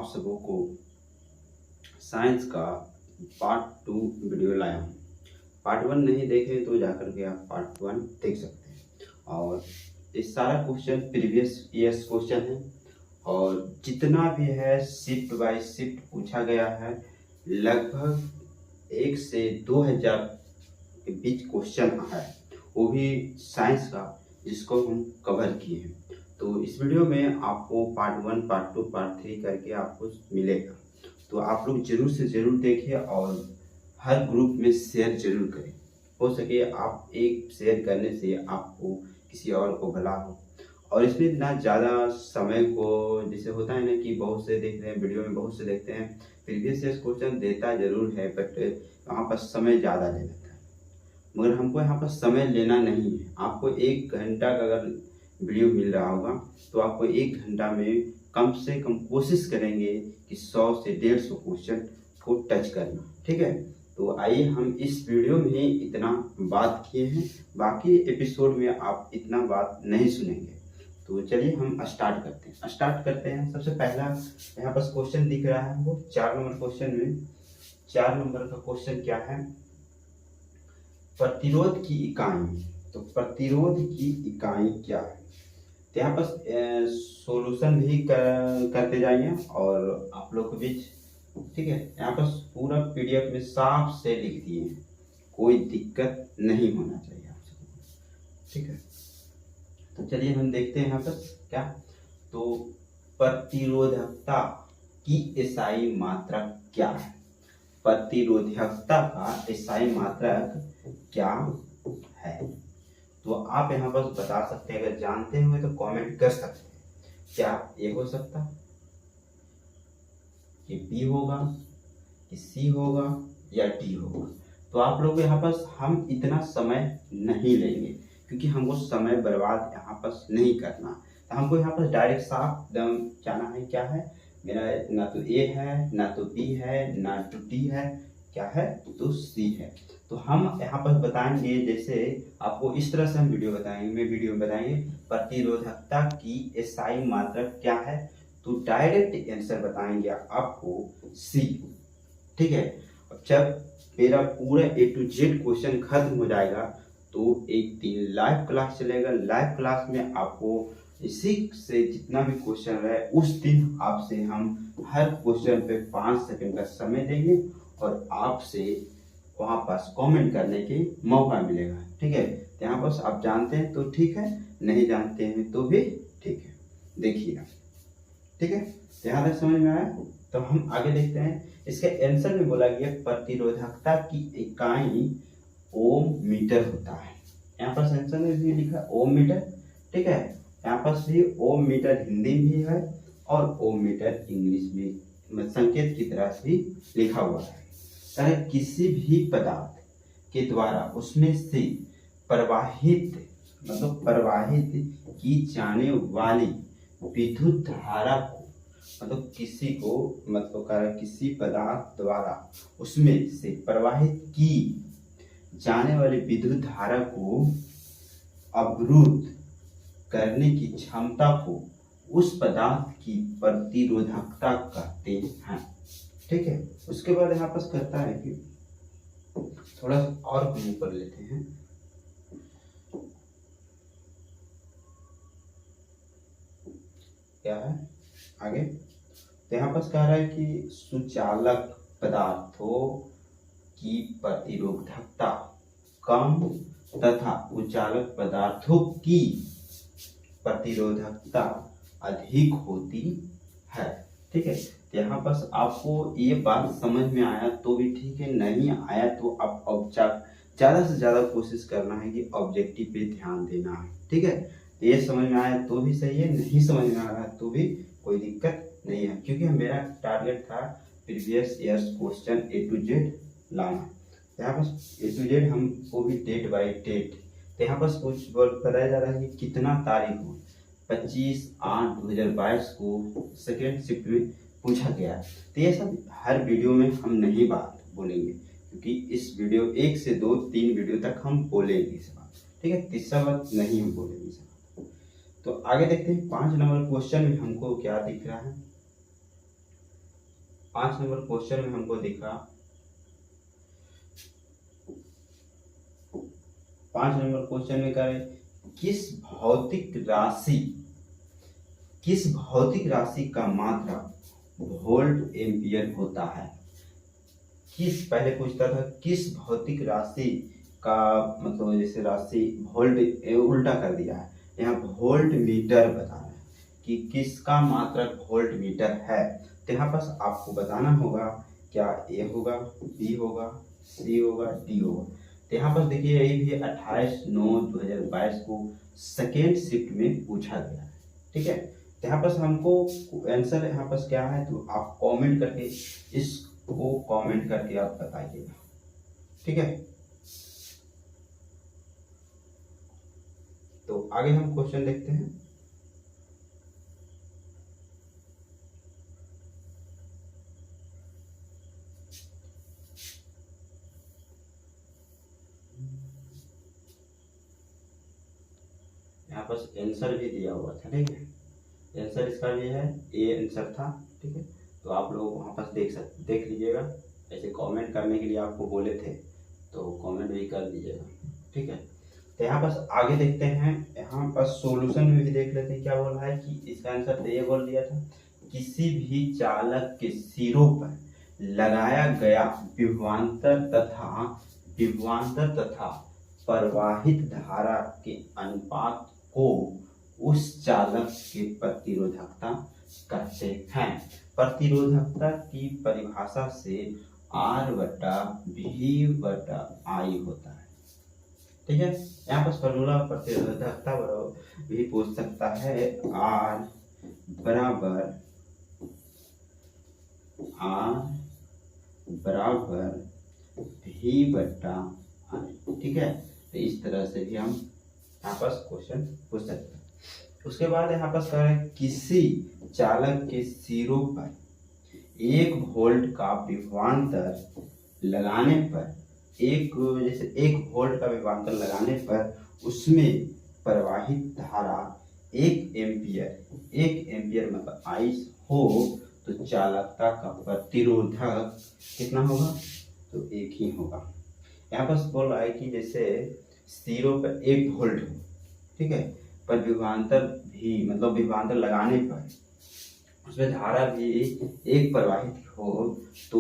आप सबों को साइंस का पार्ट 2 वीडियो लाया हूँ। पार्ट 1 नहीं देखे तो जाकर के आप पार्ट 1 देख सकते हैं। और ये सारा क्वेश्चन प्रीवियस ईयर्स क्वेश्चन है और जितना भी है शिफ्ट बाय शिफ्ट पूछा गया है। लगभग 1 से 2000 के बीच क्वेश्चन है, वो भी साइंस का, जिसको हम कवर किए हैं। तो इस वीडियो में आपको पार्ट 1, पार्ट 2, पार्ट 3 करके आपको मिलेगा। तो आप लोग जरूर से जरूर देखिए और हर ग्रुप में शेयर जरूर करें। हो सके आप एक शेयर करने से आपको किसी और को भला हो। और इसमें ना ज़्यादा समय को, जैसे होता है ना कि बहुत से देख रहे हैं वीडियो में, बहुत से देखते हैं प्रीवियस ईयर क्वेश्चन देता जरूर है बट वहाँ पर समय ज़्यादा ले लेता है। मगर हमको यहाँ पर समय लेना नहीं है। आपको 1 घंटा का अगर वीडियो मिल रहा होगा तो आपको 1 घंटा में कम से कम कोशिश करेंगे कि 100 से 150 क्वेश्चन को टच करना। ठीक है, तो आइए हम इस वीडियो में इतना बात किए हैं, बाकी एपिसोड में आप इतना बात नहीं सुनेंगे। तो चलिए हम स्टार्ट करते हैं। सबसे पहला यहाँ पर क्वेश्चन दिख रहा है वो 4 नंबर क्वेश्चन में। 4 नंबर का क्वेश्चन क्या है? प्रतिरोध की इकाई। तो प्रतिरोध की इकाई क्या है? तो यहाँ पर सॉल्यूशन भी करते जाइए और आप लोग के बीच, ठीक है, यहाँ पर पूरा पीडीएफ में साफ से लिख दिए हैं, कोई दिक्कत नहीं होना चाहिए आप सबको। ठीक है, तो चलिए हम देखते हैं यहाँ पर क्या। तो प्रतिरोधकता की SI मात्रक क्या है? प्रतिरोधकता का SI मात्रक क्या है? तो आप यहाँ पर बता सकते हैं, अगर जानते हुए तो कमेंट कर सकते हैं। क्या ये हो सकता है कि B होगा, कि C होगा या D होगा? तो आप लोग यहाँ पर हम इतना समय नहीं लेंगे क्योंकि हमको समय बर्बाद यहाँ पर नहीं करना। तो हमको यहाँ पर डायरेक्ट साफ एकदम जाना है। क्या है मेरा? ना तो A है, ना तो B है, ना तो D है, क्या है तो C है। तो हम यहाँ पर बताएंगे, जैसे आपको इस तरह से हम वीडियो में बताएंगे प्रतिरोधकता की SI मात्रक क्या है, तो डायरेक्ट आंसर बताएंगे आपको C। ठीक है, अब जब मेरा पूरा A to Z क्वेश्चन खत्म हो जाएगा तो एक दिन लाइव क्लास चलेगा। लाइव क्लास में आपको इसी से जितना भी क्वेश्चन रहे उस दिन आपसे हम हर क्वेश्चन पे 5 सेकंड का समय देंगे और आपसे वहाँ पास कमेंट करने के मौका मिलेगा। ठीक है, यहाँ पास आप जानते हैं तो ठीक है, नहीं जानते हैं तो भी ठीक है, देखिएगा। ठीक है, यहाँ तक समझ में आया? तो हम आगे देखते हैं। इसके आंसर में बोला गया प्रतिरोधकता की इकाई ओम मीटर होता है। यहाँ पर आंसर में भी लिखा ओम मीटर। ठीक है, यहाँ पर भी ओम मीटर हिंदी भी है और ओम मीटर इंग्लिश में संकेत की तरह से लिखा हुआ है। अगर किसी भी पदार्थ के द्वारा उसमें से प्रवाहित की जाने वाली विद्युत धारा को, किसी पदार्थ द्वारा उसमें से प्रवाहित की जाने वाली विद्युत धारा को अवरुद्ध करने की क्षमता को उस पदार्थ की प्रतिरोधकता कहते हैं। ठीक है, उसके बाद यहाँ पर कहता है कि थोड़ा और ऊपर लेते हैं। क्या है आगे? तो यहाँ पर कह रहा है कि सुचालक पदार्थों की प्रतिरोधकता कम तथा उचालक पदार्थों की प्रतिरोधकता अधिक होती है। ठीक है, यहाँ पर आपको ये बात समझ में आया तो भी ठीक है, नहीं आया तो आप ज़्यादा से ज़्यादा कोशिश करना है कि ऑब्जेक्टिव पे ध्यान देना है। ठीक है, ये समझ में आया तो भी सही है, नहीं समझ में आ रहा तो भी कोई दिक्कत नहीं है, क्योंकि मेरा टारगेट था previous years question A to Z लाना। यहाँ पर A to Z हमको भी डेट बाई डेट। तो यहाँ पर कुछ बताया जा रहा है कि कितना तारीख को 25/8/2022 को सेकेंड शिफ्ट में पूछा गया। तो ये सब हर वीडियो में हम नहीं बात बोलेंगे, क्योंकि इस वीडियो 1 से 2 3 वीडियो तक हम बोलेंगे इस बात। ठीक है, तीसरा बात नहीं हम बोलेंगे इस बात। तो आगे देखते हैं 5 नंबर क्वेश्चन में हमको क्या दिख रहा है। 5 नंबर क्वेश्चन में हमको दिखा 5 नंबर क्वेश्चन में कह रहे किस भौतिक राशि का मात्रा वोल्ट एम्पियर होता है। पहले पूछता था किस भौतिक राशि का, मतलब जैसे राशि वोल्ट उल्टा कर दिया है, यहाँ वोल्ट मीटर बताना है कि किसका मात्रक वोल्ट मीटर है। तो यहाँ पास आपको बताना होगा क्या ए होगा, बी होगा, सी होगा, डी होगा। तो यहाँ पर देखिए यही भी 28/9/2022 को सेकेंड शिफ्ट में पूछा गया है। ठीक है, तो यहाँ पर हमको आंसर यहाँ पर क्या है, तो आप कमेंट करके इसको कमेंट करके आप बताइएगा। ठीक है, तो आगे हम क्वेश्चन देखते हैं। यहाँ पर आंसर भी दिया हुआ था। ठीक है, आंसर इसका भी है, ए आंसर था। ठीक है, तो आप लोग वहाँ पर देख लीजिएगा। ऐसे कमेंट करने के लिए आपको बोले थे तो कमेंट भी कर दीजिएगा। ठीक है, तो यहाँ पर आगे देखते हैं। यहाँ पर सॉल्यूशन में भी देख लेते हैं क्या बोल रहा है कि इसका आंसर तो ये बोल दिया था, किसी भी चालक के सिरों पर लगाया गया विभवांतर तथा प्रवाहित धारा के अनुपात को उस चालक के प्रतिरोधकता कहते हैं। प्रतिरोधकता की परिभाषा से R/V/I होता है। ठीक है, यहाँ पर फॉर्मूला प्रतिरोधकता भी पूछ सकता है, R बराबर V/I। ठीक है, तो इस तरह से भी हम यहाँ पर क्वेश्चन पूछ सकते हैं। उसके बाद यहाँ पर कह रहे हैं किसी चालक के सिरों पर 1 वोल्ट का विभवांतर लगाने पर, जैसे 1 वोल्ट का विभवांतर लगाने पर उसमें प्रवाहित धारा 1 एम्पियर मतलब I हो, तो चालकता का प्रतिरोधक कितना होगा, तो 1 ही होगा। यहाँ पर बोल रहा है कि जैसे सिरों पर 1 वोल्ट हो, ठीक है, पर विभवांतर भी, मतलब विभवांतर लगाने पर उसमें धारा भी 1 प्रवाहित हो, तो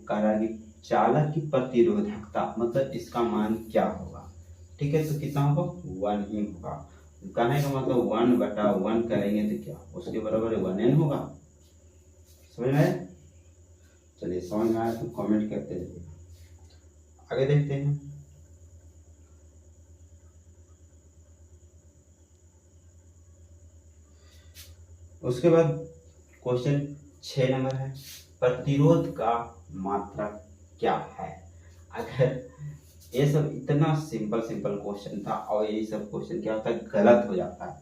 कह रहा है कि चालक की प्रतिरोधकता मतलब इसका मान क्या होगा। ठीक है, तो कितना होगा, 1 ही होगा। कहने का मतलब 1/1 करेंगे तो क्या उसके बराबर 1n होगा। समझ में आया? चलिए, समझ में आया तो कमेंट करते रहिए। आगे देखते हैं। उसके बाद क्वेश्चन 6 नंबर है, प्रतिरोध का मात्रा क्या है। अगर ये सब इतना सिंपल क्वेश्चन था और ये सब क्वेश्चन क्या होता है, गलत हो जाता है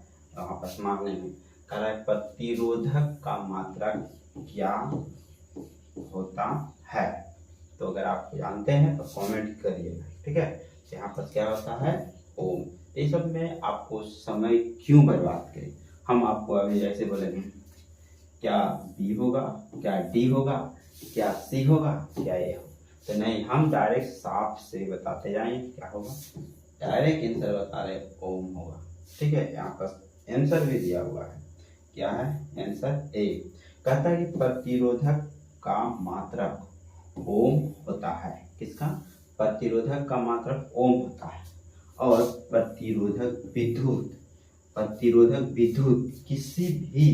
आपस मांगने में। कह रहा है प्रतिरोधक का मात्रा क्या होता है। तो अगर आप जानते हैं तो कमेंट करिएगा। ठीक है, यहाँ पर क्या होता है, ओम। ये सब में आपको समय क्यों बर्बाद करें, हम आपको अभी ऐसे बोलेंगे क्या बी होगा, क्या डी होगा, क्या सी होगा, क्या ए होगा। तो नहीं, हम डायरेक्ट साफ से बताते जाएं क्या होगा, डायरेक्ट आंसर बता रहे, ओम होगा। ठीक है, यहाँ पर आंसर भी दिया हुआ है, क्या है आंसर ए। कहता है कि प्रतिरोधक का मात्रक ओम होता है। किसका, प्रतिरोधक का मात्रक ओम होता है। और प्रतिरोधक विद्युत किसी भी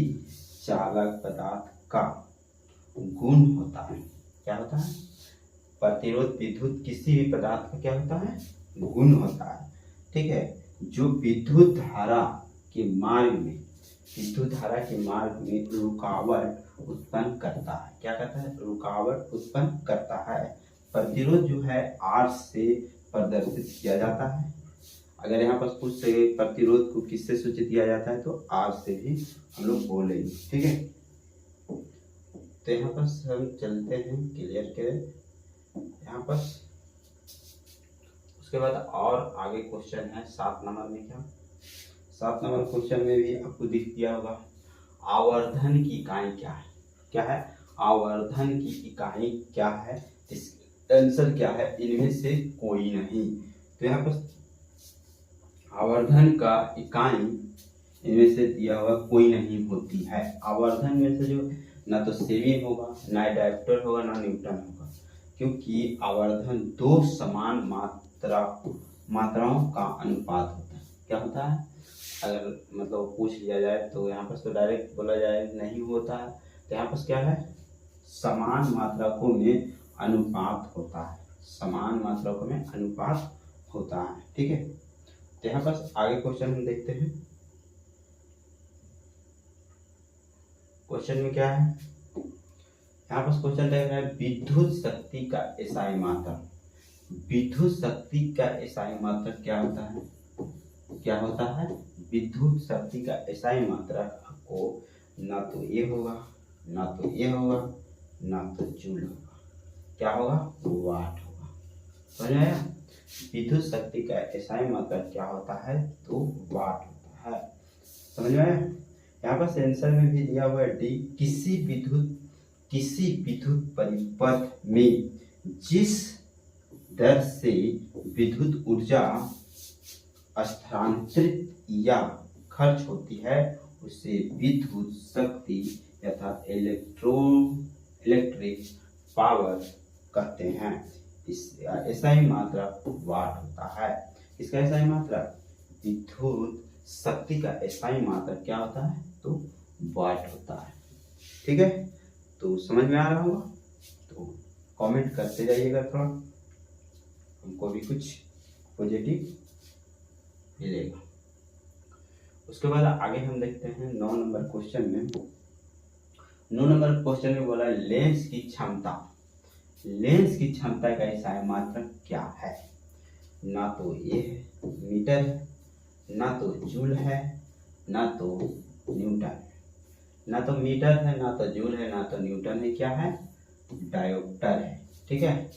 चालक पदार्थ का गुण होता है। क्या होता है, प्रतिरोध विद्युत किसी भी पदार्थ का क्या होता है, गुण होता है। ठीक है, जो विद्युत धारा के मार्ग में रुकावट उत्पन्न करता है। क्या करता है, रुकावट उत्पन्न करता है। प्रतिरोध जो है R से प्रदर्शित किया जाता है। अगर यहाँ पर कुछ से प्रतिरोध को किससे सूचित किया जाता है, तो R से भी हम लोग बोलेंगे। ठीक है, तो यहाँ पर हम चलते हैं, क्लियर करें यहाँ पर। उसके बाद और आगे क्वेश्चन है 7 नंबर में। क्या 7 नंबर क्वेश्चन में भी आपको दिख दिया होगा, आवर्धन की इकाई क्या है। क्या है, आवर्धन की इकाई क्या है? इस आंसर क्या है? इनमें से कोई नहीं। तो यहाँ पर आवर्धन का इकाई इनमें से दिया हुआ कोई नहीं होती है। आवर्धन में से जो ना तो सेवी होगा, ना डायोप्टर होगा, ना न्यूटन होगा, क्योंकि आवर्धन दो समान मात्राओं का अनुपात होता है। क्या होता है? अगर मतलब पूछ लिया जाए तो यहाँ पर तो डायरेक्ट बोला जाए नहीं होता है, तो यहाँ पर क्या है? समान मात्रकों में अनुपात होता है। समान मात्रकों में अनुपात होता है। ठीक है, तो यहाँ पर आगे क्वेश्चन हम देखते हैं। क्वेश्चन में क्या है? यहाँ पर क्वेश्चन देख रहा है विद्युत शक्ति का एसआई मात्रक। विद्युत शक्ति का एसआई मात्रक क्या होता है? क्या होता है? विद्युत शक्ति का एसआई मात्रक आपको ना तो ये होगा, ना तो ये होगा, ना तो जूल होगा। क्या होगा? वाट होगा। समझ में आया? विद्युत शक्ति का एसआई मात्रक क्या होता है? तो वाट होता है। समझ में आया? यहाँ पर सेंसर में भी दिया हुआ है डी। किसी विद्युत परिपथ में जिस दर से विद्युत ऊर्जा स्थानांतरित या खर्च होती है उसे विद्युत शक्ति तथा इलेक्ट्रिक पावर कहते हैं। इस एसआई मात्रक वाट होता है। इसका एसआई मात्रक विद्युत शक्ति का एसआई मात्रक क्या होता है? तो वाट होता है। ठीक है, तो समझ में आ रहा होगा? तो कमेंट करते जाइएगा, थोड़ा हमको भी कुछ पॉजिटिव मिलेगा। उसके बाद आगे हम देखते हैं 9 नंबर क्वेश्चन में। 9 नंबर क्वेश्चन में बोला लेंस की क्षमता। लेंस की क्षमता का एसआई मात्रक क्या है? ना तो ये है मीटर है, ना तो जूल है, ना तो न्यूटन है। ना तो मीटर है, ना तो जूल है, ना तो न्यूटन है। क्या है? डायोप्टर है। ठीक है,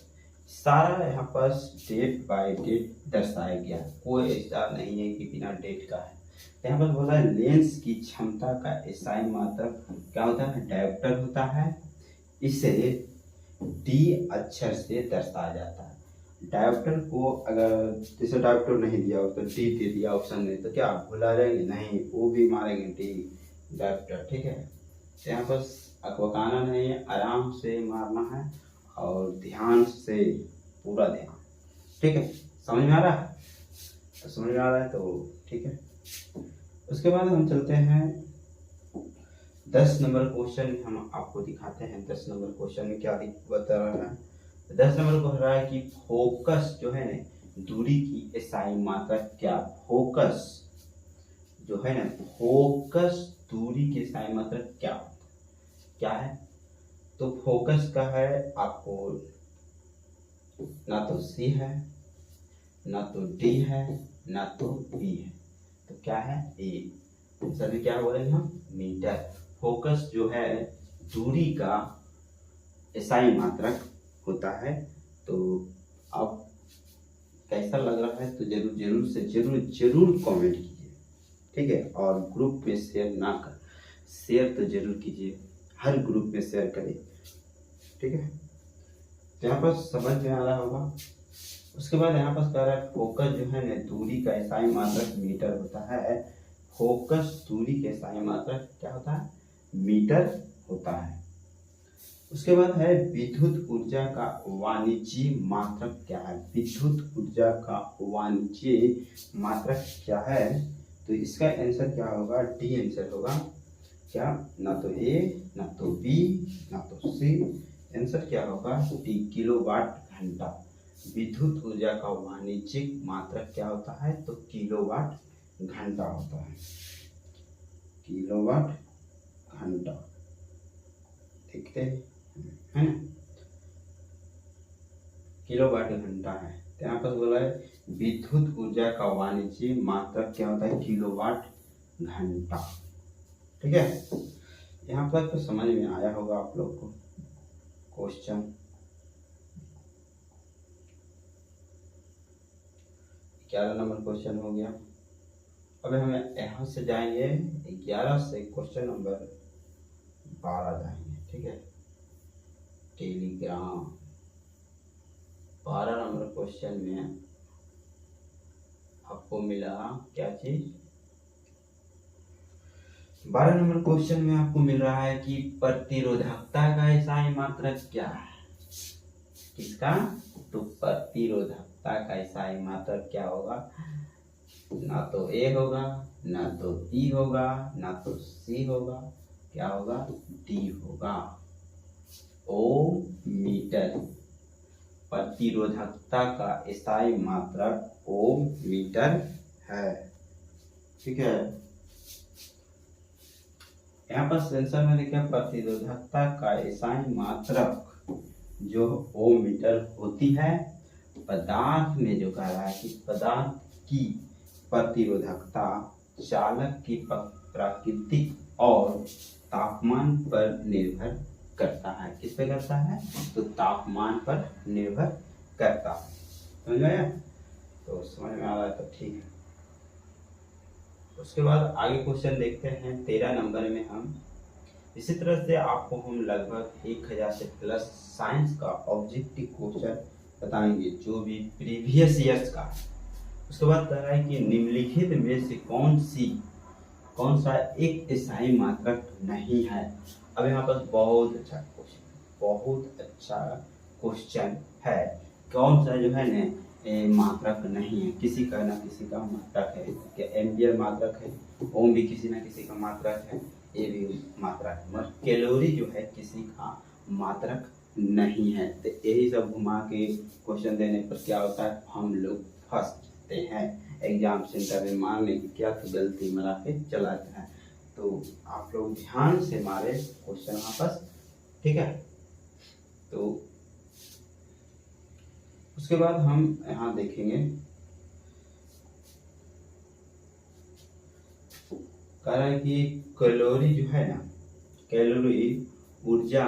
सारा यहाँ पर डेट बाय डेट दर्शाया गया, कोई ऐसा नहीं है कि बिना डेट का है। यहाँ पर बोला लेंस की क्षमता का एसआई मात्रक क्या होता है? डायोप्टर होता है। इसे डी अक्षर से दर्शाया जाता है। डायोप्टर को अगर जैसे डायोप्टर नहीं दिया हो तो डी दे दिया ऑप्शन में, तो क्या भुला जाएंगे? नहीं, वो भी मारेंगे डी डायोप्टर। ठीक है, यहाँ पर अकबकाना नहीं है, आराम से मारना है और ध्यान से, पूरा ध्यान। ठीक है, समझ में आ रहा है? तो समझ में आ रहा है तो ठीक है। उसके बाद हम चलते हैं 10 नंबर क्वेश्चन हम आपको दिखाते हैं। 10 नंबर क्वेश्चन में क्या बता रहा है? 10 नंबर को रहा है कि फोकस जो है ना दूरी की एसआई मात्रक क्या? फोकस जो है ना, फोकस दूरी की एसआई मात्रक क्या होता है? क्या है? तो फोकस का है आपको ना तो सी है, ना तो डी है, ना तो बी है। तो क्या है? ए। सभी क्या बोलेंगे हम? मीटर। फोकस जो है दूरी का एसआई मात्रक होता है। तो अब कैसा लग रहा है तो जरूर कमेंट कीजिए। ठीक है, और ग्रुप में शेयर ना कर, शेयर तो जरूर कीजिए, हर ग्रुप में शेयर करें। ठीक है, तो यहाँ पर समझ में आ रहा होगा। उसके बाद यहाँ पर कह रहा है फोकस जो है ना दूरी का एसआई मात्रक मीटर होता है। फोकस दूरी के एसआई मात्रक क्या होता है? मीटर होता है। उसके बाद है विद्युत ऊर्जा का वाणिज्यिक मात्रक क्या है? विद्युत ऊर्जा का वाणिज्यिक मात्रक क्या है? तो इसका आंसर क्या होगा? डी आंसर होगा। क्या? ना तो ए, ना तो बी, ना तो सी। आंसर क्या होगा? डी, किलोवाट घंटा। विद्युत ऊर्जा का वाणिज्यिक मात्रक क्या होता है? तो किलोवाट घंटा होता है। किलोवाट घंटा देखते है ना, किलोवाट घंटा है। तो यहाँ पर बोला है विद्युत ऊर्जा का वाणिज्यिक मात्रक क्या होता है? किलोवाट घंटा। ठीक है, यहाँ पर तो समझ में आया होगा आप लोग को क्वेश्चन। 11 नंबर क्वेश्चन हो गया। अब हमें यहाँ से जाएंगे 11 से क्वेश्चन नंबर 12 जाएंगे। ठीक है, टेलीग्राम। 12 नंबर क्वेश्चन में आपको मिला क्या चीज? 12 नंबर क्वेश्चन में आपको मिल रहा है कि प्रतिरोधकता का SI मात्रक क्या है? किसका? तो प्रतिरोधकता का SI मात्रक क्या होगा? ना तो A होगा, ना तो B होगा, ना तो C होगा, क्या होगा? D होगा। ओम मीटर। प्रतिरोधकता का SI मात्रक ओम मीटर है। ठीक है, यहाँ पर सेंसर में देखिए प्रतिरोधकता का SI मात्रक जो ओम मीटर होती है। पदार्थ में जो कह रहा है कि पदार्थ की प्रतिरोधकता चालक की प्राकृतिक और तापमान पर निर्भर करता है। किस पे करता है? तो तापमान पर निर्भर करता है। समझ में आया? तो समझ में आ रहा है तो ठीक है। उसके बाद आगे क्वेश्चन देखते हैं 13 नंबर में हम इसी तरह से आपको हम लगभग 1000 से प्लस साइंस का ऑब्जेक्टिव क्वेश्चन बताएंगे जो भी प्रीवियस ईयर्स का। उसके बाद कह रहा है कि निम्नलिखित में से कौन सा एक SI मात्रक नहीं है। अब यहाँ पर बहुत अच्छा क्वेश्चन है। कौन सा जो है ना मात्रक नहीं है? किसी का ना किसी का मात्रक है। क्या एम्पियर मात्रक है? ओम भी किसी ना किसी का मात्रक है, ये भी मात्रक है, मगर कैलोरी जो है किसी का मात्रक नहीं है। तो यही सब घुमा के क्वेश्चन देने पर क्या होता है? हम लोग फंसते हैं एग्जाम सेंटर में। मारने की क्या तो गलती मरा के चलाते हैं। तो आप लोग ध्यान से मारे क्वेश्चन वापस। ठीक है, तो उसके बाद हम यहाँ देखेंगे कह रहा है कि कैलोरी जो है ना, कैलोरी ऊर्जा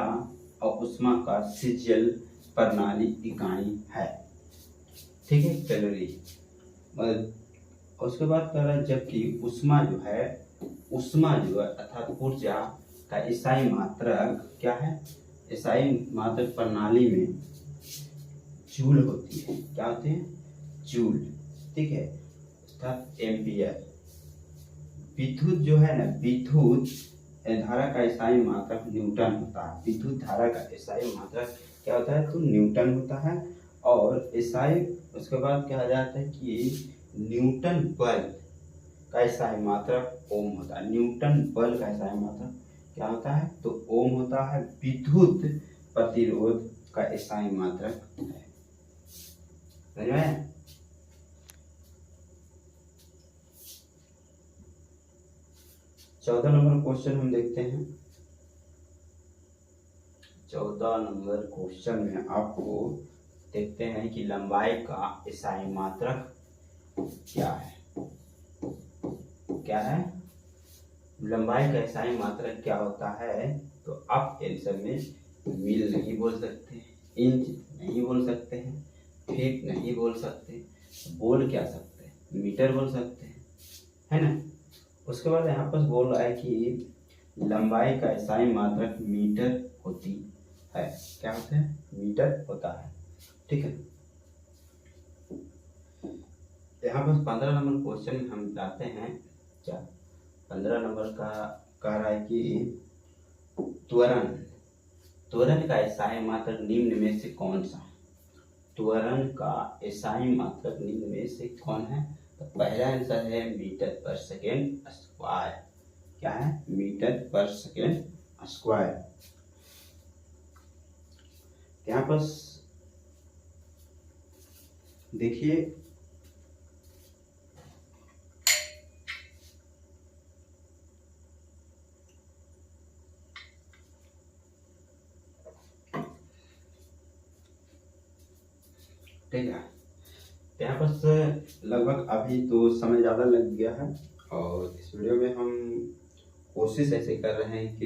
और ऊष्मा का शीतल प्रणाली इकाई है। ठीक है, कैलोरी। उसके बाद कह रहा है जबकि ऊष्मा जो है अर्थात ऊर्जा का SI मात्रक क्या है? SI मात्रक प्रणाली में जूल होती है। क्या होते हैं? जूल। ठीक है, अर्थात एम्पियर। विद्युत जो है ना, विद्युत धारा का SI मात्रक न्यूटन होता है। विद्युत धारा का SI मात्रक क्या होता है? तो न्यूटन होता है। और SI उसके बाद कहा जाता है कि न्यूटन बल का SI मात्रक ओम होता है। न्यूटन बल का SI मात्रक क्या होता है? तो ओम होता है। विद्युत प्रतिरोध का SI मात्रक है। समझ में आया? चौदह नंबर क्वेश्चन हम देखते हैं। 14 नंबर क्वेश्चन में आपको देखते हैं कि लंबाई का SI मात्रक क्या है? क्या है? लंबाई का SI मात्रक क्या होता है? तो आप आंसर में मील नहीं बोल सकते, इंच नहीं बोल सकते हैं, फीट नहीं बोल सकते, बोल क्या सकते हैं? मीटर बोल सकते हैं, है ना। उसके बाद यहाँ पर बोल रहा है कि लंबाई का SI मात्रक मीटर होती है। क्या होता है? मीटर होता है। ठीक है, यहाँ पर 15 नंबर क्वेश्चन में हम जाते हैं। क्या 15 नंबर का कह रहा है कि त्वरण का SI मात्रक निम्न में से कौन सा? त्वरण का SI मात्रक निम्न में से कौन है? तो पहला आंसर है मीटर पर सेकेंड स्क्वायर। क्या है? मीटर पर सेकेंड स्क्वायर। यहाँ पर देखिए ठीक है, यहाँ पर लगभग अभी तो समय ज़्यादा लग गया है और इस वीडियो में हम कोशिश ऐसे कर रहे हैं कि